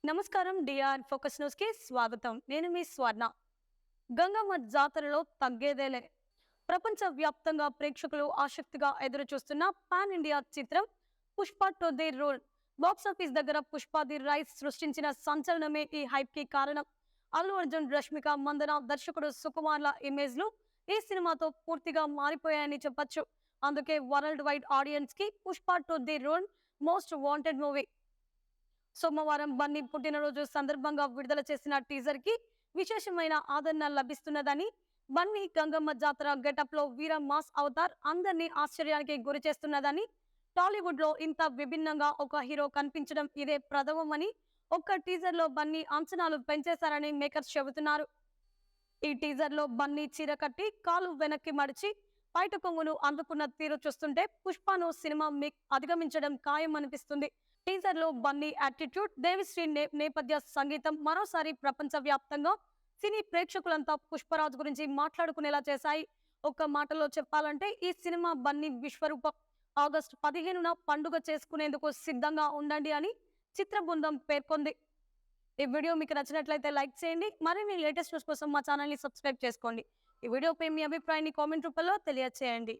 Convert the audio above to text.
నమస్కారం DR focus news కి స్వాగతం. నేను మీ స్వర్ణ. గంగమ్మ జాతరలో తగ్గేదేలే. ప్రపంచ వ్యాప్తంగా ప్రేక్షకులు ఆసక్తిగా ఎదురు చూస్తున్న పాన్ ఇండియా చిత్రం Pushpa to the rule box office దగ్గర పుష్ప ది రైస్ సృష్టించిన సంచలనమే ఈ హైప్ కి కారణం. అల్లు అర్జున్, రష్మిక మందన, దర్శకుడు సుకుమార్ల ఇమేజ్లు ఈ సినిమాతో పూర్తిగా మారిపోయాయని చెప్పొచ్చు. అందుకే వరల్డ్ వైడ్ ఆడియన్స్ కి Pushpa to the rule most wanted movie. సోమవారం బన్నీ పుట్టినరోజు సందర్భంగా విడుదల చేసిన టీజర్ కి విశేషమైన ఆదరణ లభిస్తున్నదని, బన్నీ గంగమ్మ జాతర గెటప్ లో వీర మాస్ అవతార్ అందరినీ ఆశ్చర్యానికి గురి చేస్తున్నదని, టాలీవుడ్ లో ఇంత విభిన్నంగా ఒక హీరో కనిపించడం ఇదే ప్రథమమని ఒక్క టీజర్ లో బన్నీ అంచనాలు పెంచేశారని మేకర్స్ చెబుతున్నారు. ఈ టీజర్ లో బన్నీ చీర కట్టి కాలు వెనక్కి మడిచి బయట కొంగును అందుకున్న తీరు చూస్తుంటే పుష్పను సినిమా అధిగమించడం ఖాయం అనిపిస్తుంది. టీజర్ లో బన్నీ యాటిట్యూడ్, దేవిశ్రీ నేపథ్య సంగీతం మరోసారి ప్రపంచ వ్యాప్తంగా సినీ ప్రేక్షకులంతా పుష్పరాజ్ గురించి మాట్లాడుకునేలా చేశాయి. ఒక్క మాటలో చెప్పాలంటే ఈ సినిమా బన్నీ విశ్వరూపం. ఆగస్టు 15న పండుగ చేసుకునేందుకు సిద్ధంగా ఉండండి అని చిత్ర బృందం పేర్కొంది. ఈ వీడియో మీకు నచ్చినట్లయితే లైక్ చేయండి. మరిన్ని లేటెస్ట్ న్యూస్ కోసం మా ఛానల్ ని సబ్స్క్రైబ్ చేసుకోండి. ఈ వీడియోపై మీ అభిప్రాయాన్ని కామెంట్ రూపంలో తెలియజేయండి.